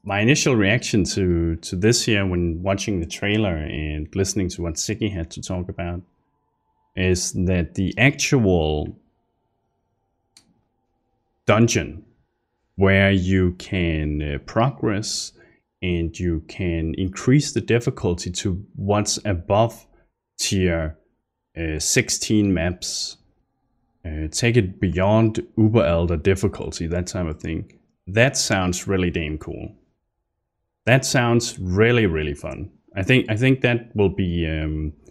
my initial reaction to this here when watching the trailer and listening to what Ziggy had to talk about is that the actual dungeon where you can progress and you can increase the difficulty to what's above tier 16 maps, take it beyond Uber Elder difficulty, that type of thing. That sounds really damn cool. That sounds really, really fun. I think that will be,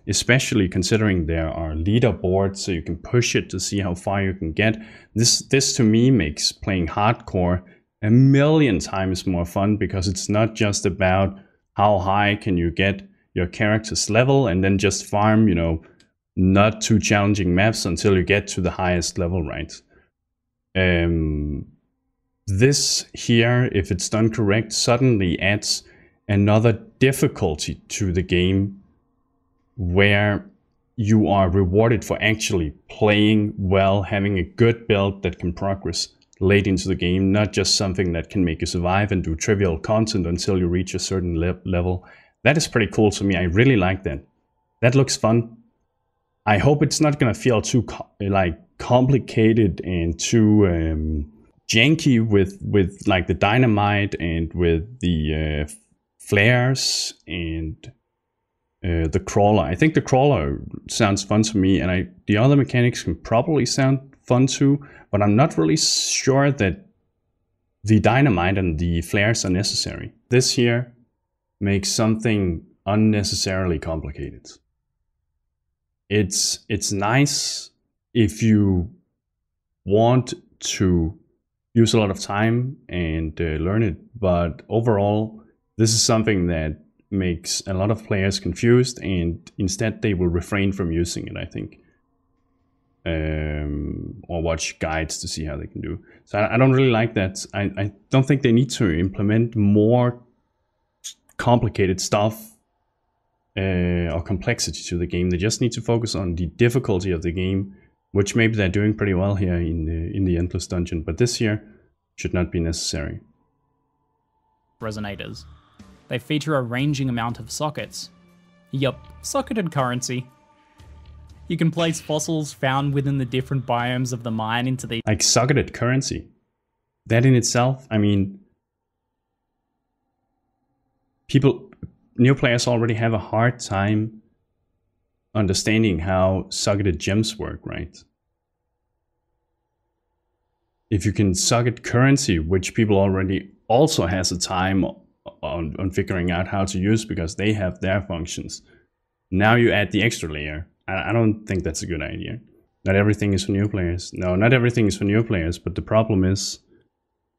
especially considering there are leaderboards, so you can push it to see how far you can get. This to me makes playing hardcore a million times more fun, because it's not just about how high can you get your character's level and then just farm, you know, not too challenging maps until you get to the highest level, right? This here, if it's done correct, suddenly adds another difficulty to the game where you are rewarded for actually playing well, having a good build that can progress late into the game, not just something that can make you survive and do trivial content until you reach a certain level. That is pretty cool to me. I really like that. That looks fun. I hope it's not gonna feel too complicated and too janky with like the dynamite and with the flares and the crawler. I think the crawler sounds fun to me, and the other mechanics can probably sound fun too, but I'm not really sure that the dynamite and the flares are necessary. This here makes something unnecessarily complicated. It's nice if you want to use a lot of time and learn it, but overall this is something that makes a lot of players confused, and instead they will refrain from using it, I think, or watch guides to see how they can do. So I don't really like that. I don't think they need to implement more complicated stuff or complexity to the game. They just need to focus on the difficulty of the game, which maybe they're doing pretty well here in the Endless Dungeon, but this here should not be necessary. Resonators. They feature a ranging amount of sockets. Yup, socketed currency. You can place fossils found within the different biomes of the mine into the... Like socketed currency. That in itself, I mean, new players already have a hard time understanding how socketed gems work, right? If you can socket currency, which people already also has a time on figuring out how to use because they have their functions, now you add the extra layer. I don't think that's a good idea. Not everything is for new players. No, not everything is for new players, but the problem is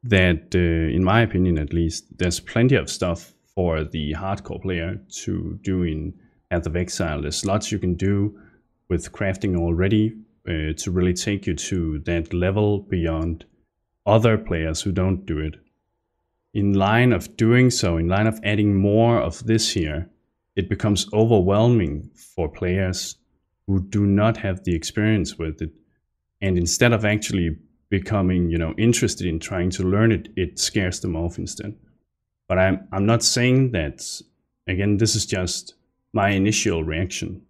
that, in my opinion at least, there's plenty of stuff for the hardcore player to do in Path of Exile. There's lots you can do with crafting already to really take you to that level beyond other players who don't do it. In line of doing so, in line of adding more of this here, it becomes overwhelming for players who do not have the experience with it. And instead of actually becoming, interested in trying to learn it, it scares them off instead. But I'm not saying that, again, this is just my initial reaction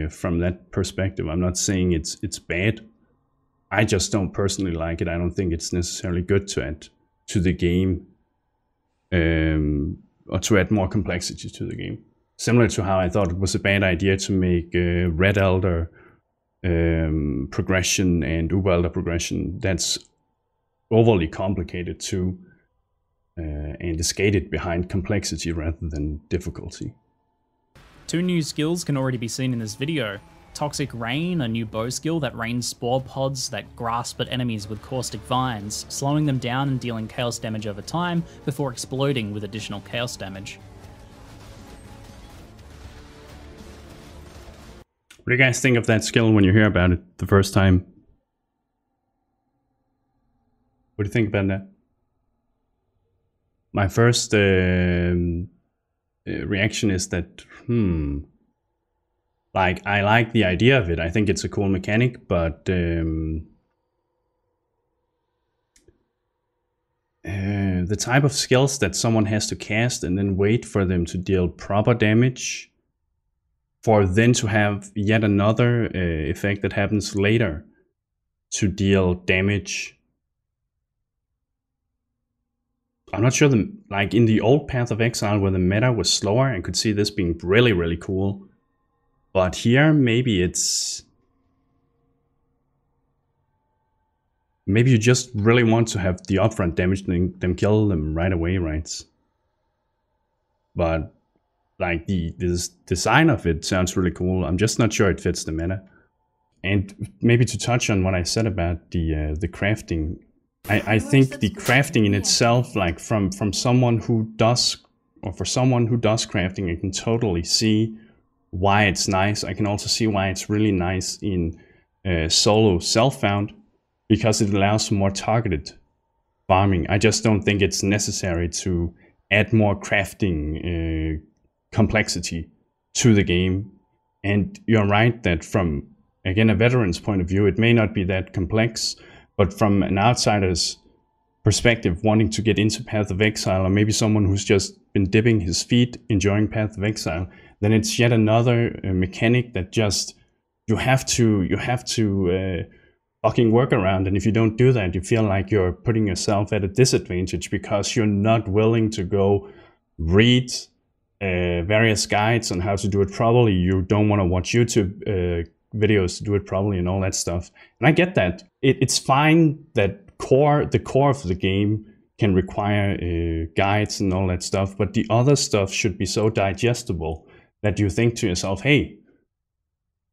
from that perspective. I'm not saying it's bad. I just don't personally like it. I don't think it's necessarily good to add to the game, or to add more complexity to the game. Similar to how I thought it was a bad idea to make Red Elder progression and Uber Elder progression that's overly complicated too, and is gated behind complexity rather than difficulty. 2 new skills can already be seen in this video. Toxic Rain, a new bow skill that rains spore pods that grasp at enemies with caustic vines, slowing them down and dealing chaos damage over time before exploding with additional chaos damage. What do you guys think of that skill when you hear about it the first time? What do you think about that? My first reaction is that, like, I like the idea of it. I think it's a cool mechanic, but the type of skills that someone has to cast and then wait for them to deal proper damage, for then to have yet another effect that happens later to deal damage. I'm not sure, like in the old Path of Exile where the meta was slower, I could see this being really, really cool. But here, maybe it's... Maybe you just really want to have the upfront damage and then kill them right away, right? But like this design of it sounds really cool. I'm just not sure it fits the meta. And maybe to touch on what I said about the crafting, I think the crafting in itself, like from someone who does, or for someone who does crafting, I can totally see why it's nice. I can also see why it's really nice in solo self-found, because it allows for more targeted farming. I just don't think it's necessary to add more crafting complexity to the game. And you're right that from, again, a veteran's point of view, it may not be that complex, but from an outsider's perspective, wanting to get into Path of Exile, or maybe someone who's just been dipping his feet, enjoying Path of Exile, then it's yet another mechanic that just, you have to fucking work around, and if you don't do that, you feel like you're putting yourself at a disadvantage because you're not willing to go read various guides on how to do it properly. You don't want to watch YouTube videos to do it properly and all that stuff. And I get that. It's fine that the core of the game can require guides and all that stuff, but the other stuff should be so digestible that you think to yourself, hey,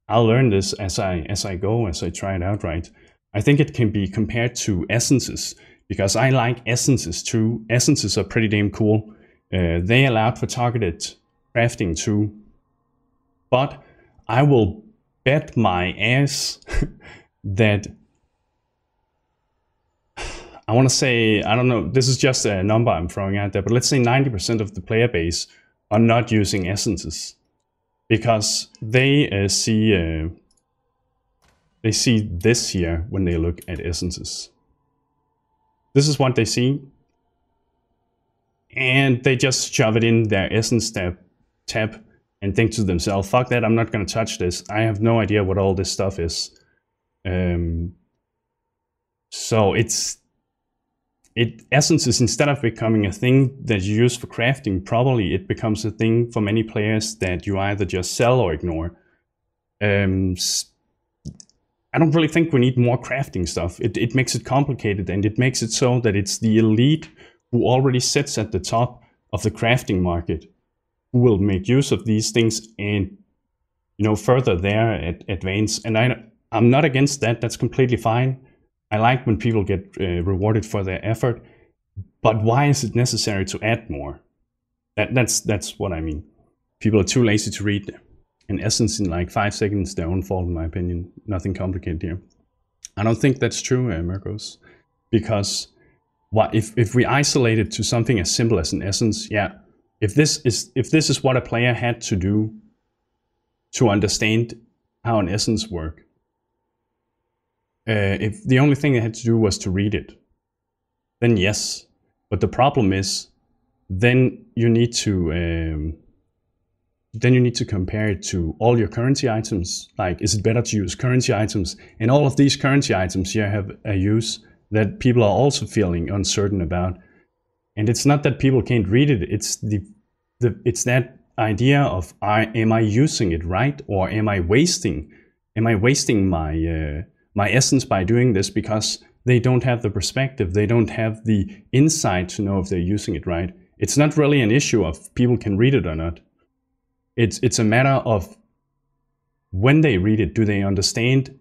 I'll learn this as I go, as I try it out, right? I think it can be compared to essences, because I like essences too. Essences are pretty damn cool. They allowed for targeted crafting too. But I will bet my ass that, I want to say, I don't know, this is just a number I'm throwing out there, but let's say 90% of the player base are not using essences, because they see this here when they look at essences. This is what they see, and they just shove it in their essence tab and think to themselves, fuck that, I'm not going to touch this. I have no idea what all this stuff is. So essences, instead of becoming a thing that you use for crafting, probably it becomes a thing for many players that you either just sell or ignore. I don't really think we need more crafting stuff. It makes it complicated, and it makes it so that it's the elite who already sits at the top of the crafting market who will make use of these things and, you know, further their advance. And I'm not against that. That's completely fine. I like when people get rewarded for their effort, but why is it necessary to add more? That's what I mean. People are too lazy to read an essence in like 5 seconds, their own fault in my opinion. Nothing complicated here. I don't think that's true, Mirkos, because if we isolate it to something as simple as an essence, yeah, if this is what a player had to do to understand how an essence works, if the only thing they had to do was to read it, then yes. But the problem is, then you need to compare it to all your currency items. Like, is it better to use currency items? And all of these currency items here have a use that people are also feeling uncertain about. And it's not that people can't read it. It's that idea of, am I using it right, or am I wasting my essence by doing this, because they don't have the perspective, they don't have the insight to know if they're using it right. It's not really an issue of people can read it or not. It's a matter of, when they read it, do they understand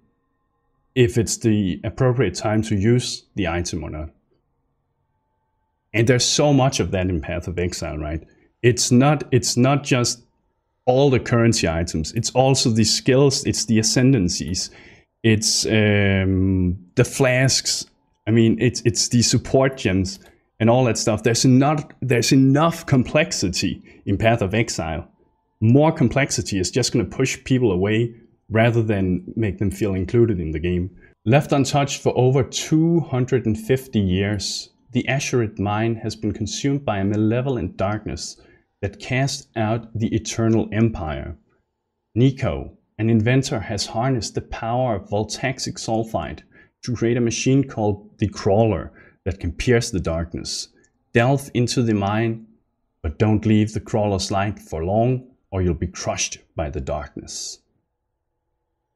if it's the appropriate time to use the item or not? And there's so much of that in Path of Exile, right? It's not just all the currency items. It's also the skills. It's the ascendancies. It's the flasks. I mean, it's the support gems and all that stuff. There's enough complexity in Path of Exile. More complexity is just going to push people away rather than make them feel included in the game. Left untouched for over 250 years, the Azurite Mine has been consumed by a malevolent darkness that cast out the Eternal Empire. Nico, an inventor, has harnessed the power of voltaxic sulfide to create a machine called the Crawler that can pierce the darkness. Delve into the mine, but don't leave the Crawler's light for long, or you'll be crushed by the darkness.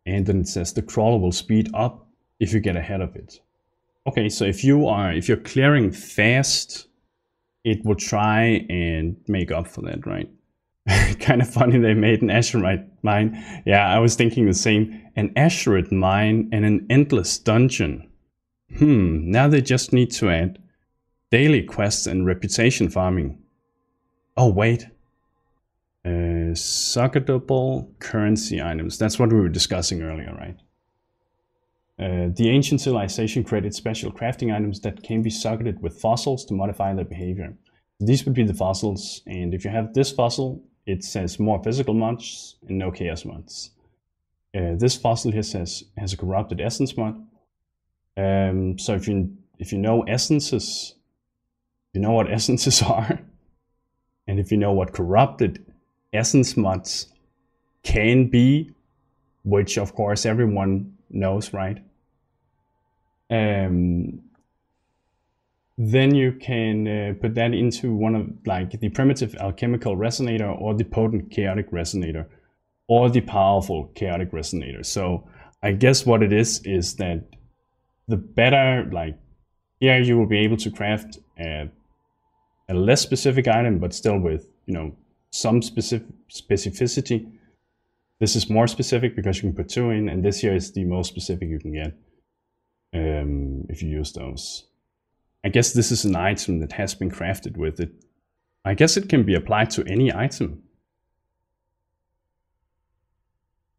And then it says the Crawler will speed up if you get ahead of it. Okay, so if you're clearing fast, it will try and make up for that, right? Kind of funny they made an Azurite Mine. Yeah, I was thinking the same. An Azurite Mine and an endless dungeon. Now they just need to add daily quests and reputation farming. Oh, wait. Socketable currency items. That's what we were discussing earlier, right? The ancient civilization created special crafting items that can be socketed with fossils to modify their behavior. These would be the fossils, and if you have this fossil, it says more physical mods and no chaos mods. This fossil here says has a corrupted essence mod. So if you know essences, you know what essences are, and if you know what corrupted essence mods can be, which of course everyone knows, right? Then you can put that into one of like the primitive alchemical resonator or the potent chaotic resonator or the powerful chaotic resonator. So I guess what it is that the better, like here you will be able to craft a less specific item, but still with, you know, some specificity. This is more specific because you can put 2 in, and this here is the most specific you can get if you use those. I guess this is an item that has been crafted with it. I guess it can be applied to any item.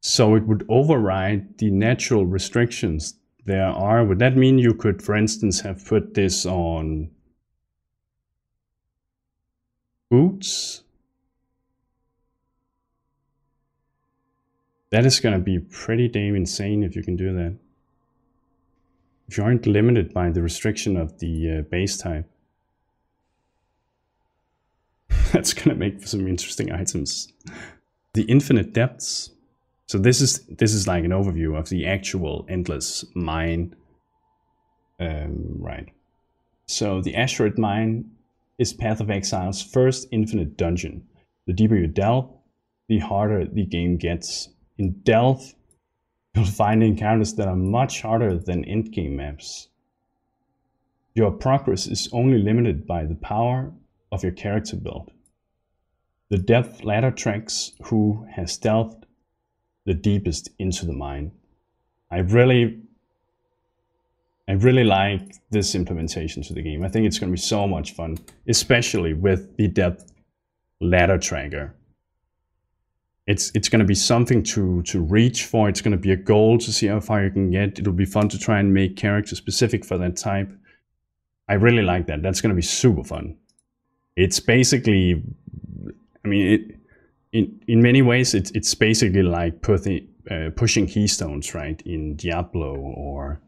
So it would override the natural restrictions there are. Would that mean you could, for instance, have put this on boots? That is going to be pretty damn insane if you can do that. If you aren't limited by the restriction of the base type. That's going to make for some interesting items. The infinite depths. So this is like an overview of the actual endless mine. Right. So the Azurite Mine is Path of Exile's first infinite dungeon. The deeper you delve, the harder the game gets. In Delve, you'll find encounters that are much harder than endgame maps. Your progress is only limited by the power of your character build. The depth ladder tracks who has delved the deepest into the mine. I really like this implementation to the game. I think it's going to be so much fun, especially with the depth ladder tracker. It's going to be something to reach for. It's going to be a goal to see how far you can get. It'll be fun to try and make characters specific for that type. I really like that. That's going to be super fun. It's basically, I mean, in many ways, it's basically like pushing keystones, right, in Diablo, or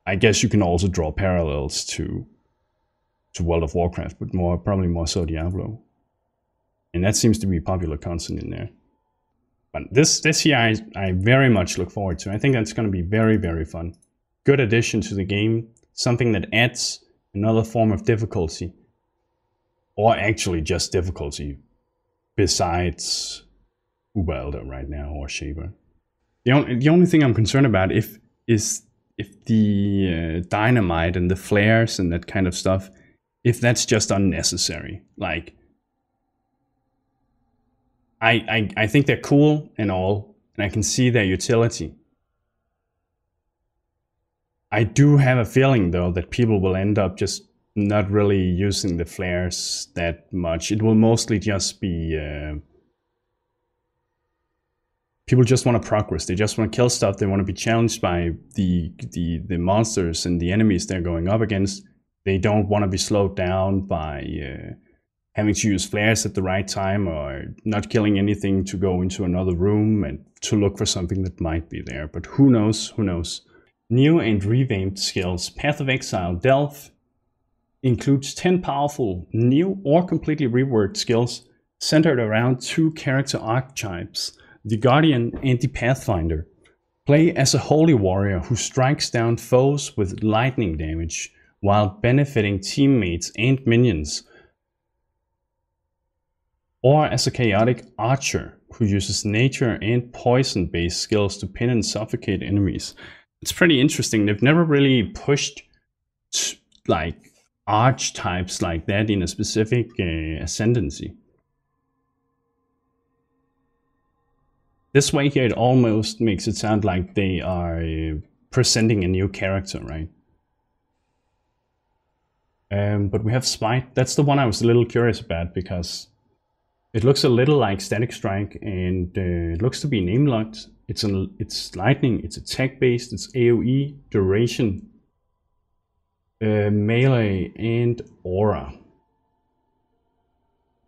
I guess you can also draw parallels to World of Warcraft, but probably more so Diablo. And that seems to be popular content in there. But this here I very much look forward to. I think that's going to be very, very fun. Good addition to the game. Something that adds another form of difficulty. Or actually just difficulty. Besides Uber Elder right now, or Shaper. The only thing I'm concerned about is if the dynamite and the flares and that kind of stuff, if that's just unnecessary. Like, I think they're cool and all, and I can see their utility. I do have a feeling, though, that people will end up just not really using the flares that much. It will mostly just be... people just want to progress. They just want to kill stuff. They want to be challenged by the monsters and the enemies they're going up against. They don't want to be slowed down by... having to use flares at the right time, or not killing anything to go into another room and to look for something that might be there. But who knows, who knows. New and revamped skills. Path of Exile, Delve. includes 10 powerful, new or completely reworked skills centered around 2 character archetypes, the Guardian and the Pathfinder. Play as a holy warrior who strikes down foes with lightning damage while benefiting teammates and minions, or as a chaotic archer who uses nature and poison-based skills to pin and suffocate enemies. It's pretty interesting. They've never really pushed like archetypes like that in a specific ascendancy. This way here, it almost makes it sound like they are presenting a new character, right? But we have Smite. That's the one I was a little curious about because it looks a little like Static Strike, and it looks to be name locked. It's lightning, it's attack based, it's AoE, duration, melee, and aura.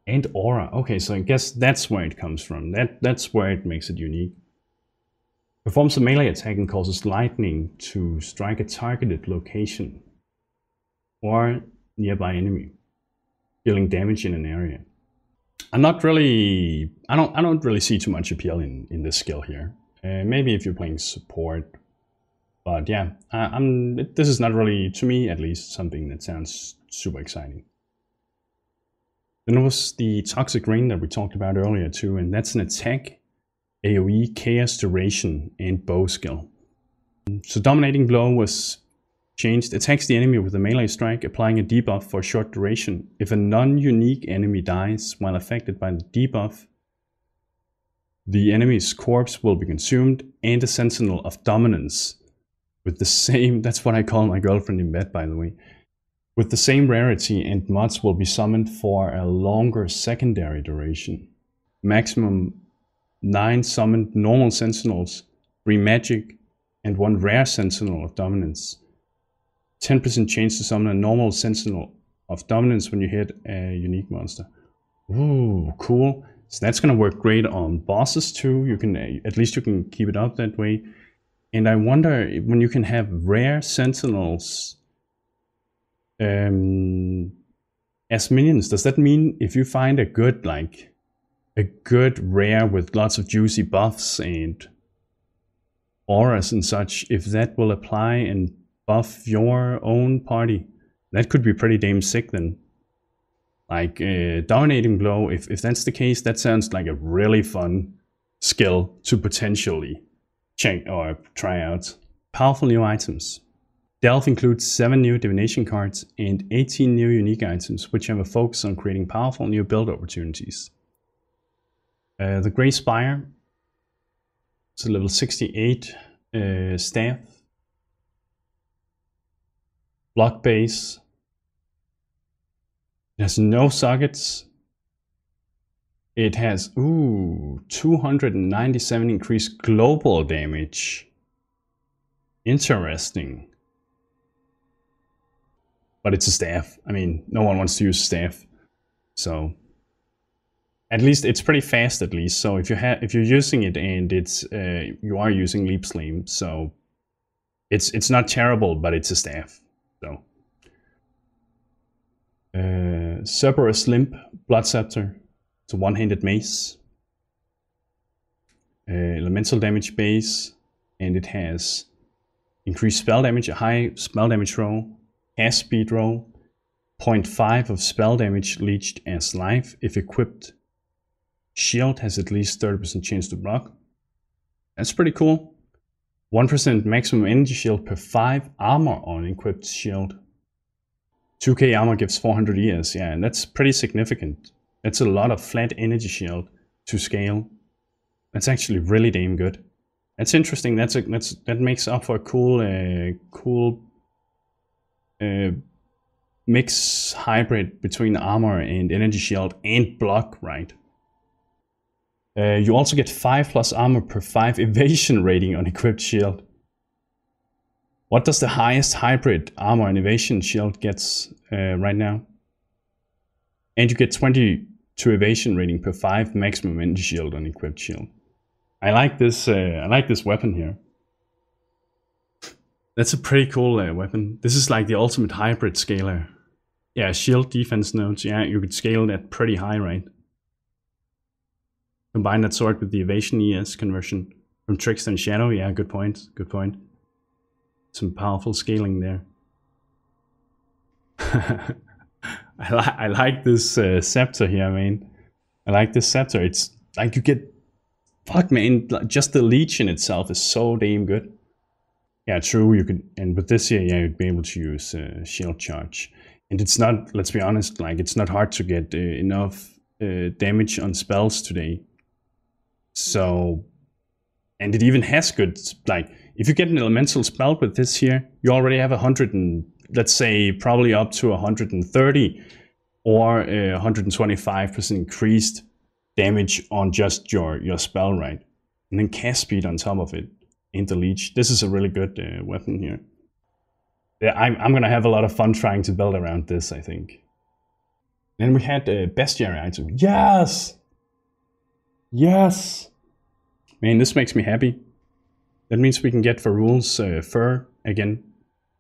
And aura. Okay, so I guess that's where it comes from. That's where it makes it unique. Performs a melee attack and causes lightning to strike a targeted location or nearby enemy, dealing damage in an area. I don't really see too much appeal in this skill here. Maybe if you're playing support, but yeah, this is not really, to me at least, something that sounds super exciting. Then there was the Toxic Rain that we talked about earlier too, and that's an attack, AoE, chaos duration, and bow skill. So Dominating Blow was changed. Attacks the enemy with a melee strike, applying a debuff for a short duration. If a non-unique enemy dies while affected by the debuff, the enemy's corpse will be consumed, and a Sentinel of Dominance with the same, that's what I call my girlfriend in bed, by the way, with the same rarity and mods will be summoned for a longer secondary duration. Maximum 9 summoned normal Sentinels, 3 magic, and 1 rare Sentinel of Dominance. 10% chance to summon a normal Sentinel of Dominance when you hit a unique monster. Ooh, cool. So that's gonna work great on bosses too. You can, at least you can keep it up that way. And I wonder when you can have rare Sentinels as minions, does that mean if you find a good rare with lots of juicy buffs and auras and such, if that will apply and buff your own party? That could be pretty damn sick then. Like Dominating Blow, if that's the case, that sounds like a really fun skill to potentially check or try out. Powerful new items. Delve includes 7 new divination cards and 18 new unique items, which have a focus on creating powerful new build opportunities. The Grey Spire, it's a level 68 staff. Block base. It has no sockets. It has, 297 increased global damage. Interesting. But it's a staff. I mean, no one wants to use staff. So, at least it's pretty fast at least. So if you're using it and it's, you are using Leap Flame, so it's not terrible, but it's a staff. So. Cerberus Limp, Blood Scepter. It's a one-handed mace. Elemental damage base, and it has increased spell damage, a high spell damage roll, cast speed roll, 0.5 of spell damage leached as life if equipped. Shield has at least 30% chance to block. That's pretty cool. 1% maximum energy shield per 5 armor on equipped shield. 2k armor gives 400 years, yeah, and that's pretty significant. That's a lot of flat energy shield to scale. That's actually really damn good. That's interesting. That makes up for a cool mix hybrid between armor and energy shield and block, right? You also get 5+ armor per 5 evasion rating on equipped shield. What does the highest hybrid armor and evasion shield gets right now? And you get 22 evasion rating per 5 maximum energy shield on equipped shield. I like this weapon here. That's a pretty cool weapon. This is like the ultimate hybrid scaler. Yeah, shield defense nodes. Yeah, you could scale that pretty high, right? Combine that sword with the evasion ES conversion from Trickster and Shadow. Yeah, good point. Good point. Some powerful scaling there. I like this scepter here, man. I like this scepter. It's like you get... Fuck, man. Just the leech in itself is so damn good. Yeah, true. You could... And with this here, yeah, you'd be able to use shield charge. And it's not... Let's be honest, like, it's not hard to get enough damage on spells today. So... And it even has good... Like, if you get an elemental spell with this here, you already have 100 and... Let's say probably up to 130 or 125% increased damage on just your spell, right? And then cast speed on top of it in the leech. This is a really good weapon here. Yeah, I'm gonna have a lot of fun trying to build around this, I think. Then we had the bestiary item. Yes! Yes! Man, this makes me happy. That means we can get for rules fur again,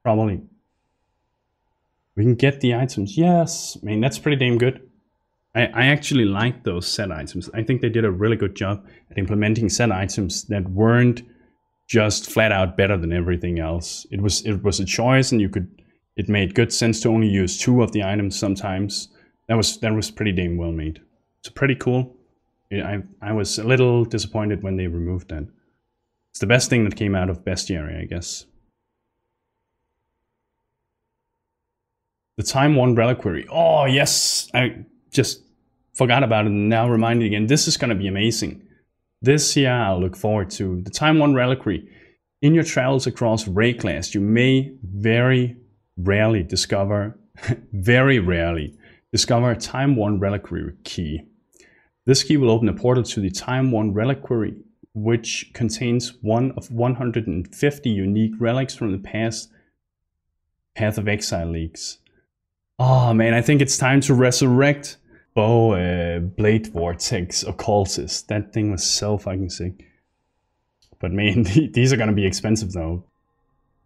probably. We can get the items. Yes! I mean, that's pretty damn good. I actually like those set items. I think they did a really good job at implementing set items that weren't just flat out better than everything else. It was a choice, and it made good sense to only use 2 of the items sometimes. That was pretty damn well made. It's pretty cool. I was a little disappointed when they removed that. It's the best thing that came out of Bestiary, I guess. The Time 1 Reliquary. Oh, yes! I just forgot about it and now reminded again. This is going to be amazing. This year I'll look forward to. The Time 1 Reliquary. In your travels across Rayclast, you may very rarely discover a Time 1 Reliquary key. This key will open a portal to the Time 1 Reliquary, which contains one of 150 unique relics from the past Path of Exile leaks. Oh man, I think it's time to resurrect Blade Vortex Occultist. That thing was so fucking sick. But man, these are gonna be expensive though.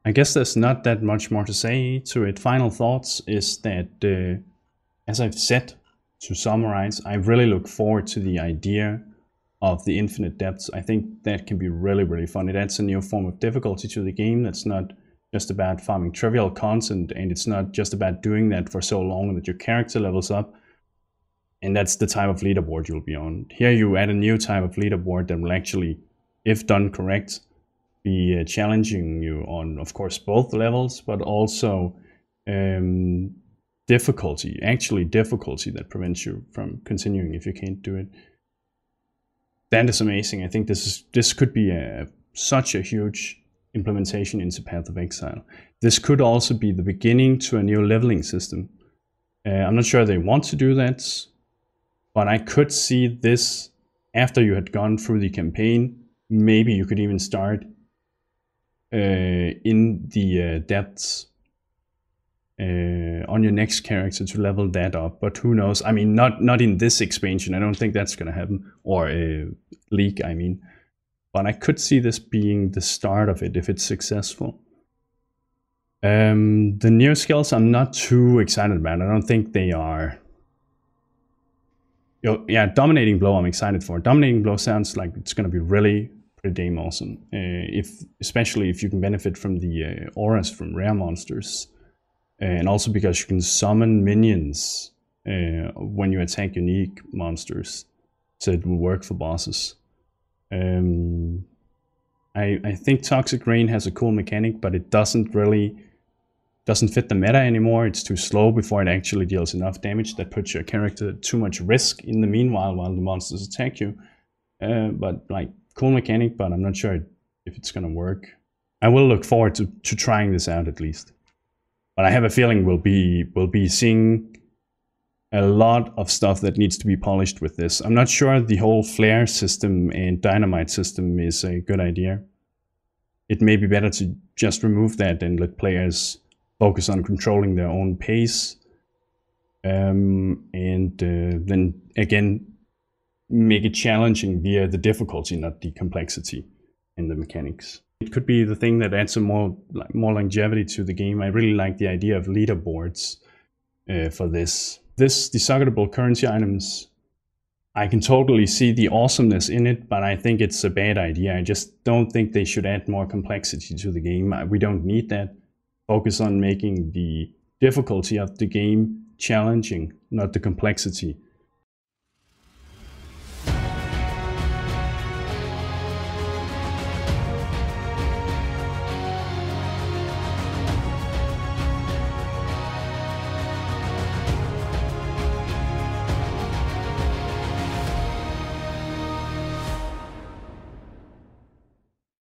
I guess there's not that much more to say to it. Final thoughts is that, as I've said, to summarize, I really look forward to the idea of the infinite depths. I think that can be really, really fun. It adds a new form of difficulty to the game that's not just about farming trivial content, and it's not just about doing that for so long that your character levels up. And that's the type of leaderboard you'll be on. Here you add a new type of leaderboard that will actually, if done correct, be challenging you on, of course, both levels, but also difficulty that prevents you from continuing if you can't do it. That is amazing. I think this could be such a huge implementation into Path of Exile. This could also be the beginning to a new leveling system. I'm not sure they want to do that, but I could see this after you had gone through the campaign. Maybe you could even start in the depths on your next character to level that up, but who knows? I mean, not in this expansion. I don't think that's gonna happen, or leak, I mean. But I could see this being the start of it if it's successful. The new skills I'm not too excited about. I don't think they are... Yeah, Dominating Blow I'm excited for. Dominating Blow sounds like it's going to be really pretty damn awesome. Especially if you can benefit from the auras from rare monsters. And also because you can summon minions when you attack unique monsters. So it will work for bosses. I think Toxic Rain has a cool mechanic, but it doesn't fit the meta anymore. It's too slow before it actually deals enough damage that puts your character at too much risk in the meanwhile while the monsters attack you. But like, cool mechanic, but I'm not sure if it's gonna work. I will look forward to trying this out at least. But I have a feeling we'll be seeing a lot of stuff that needs to be polished with this. I'm not sure the whole flare system and dynamite system is a good idea. It may be better to just remove that and let players focus on controlling their own pace. Then again, make it challenging via the difficulty, not the complexity in the mechanics. It could be the thing that adds some more longevity to the game. I really like the idea of leaderboards. for this. The socketable currency items, I can totally see the awesomeness in it, but I think it's a bad idea. I just don't think they should add more complexity to the game. We don't need that. Focus on making the difficulty of the game challenging, not the complexity.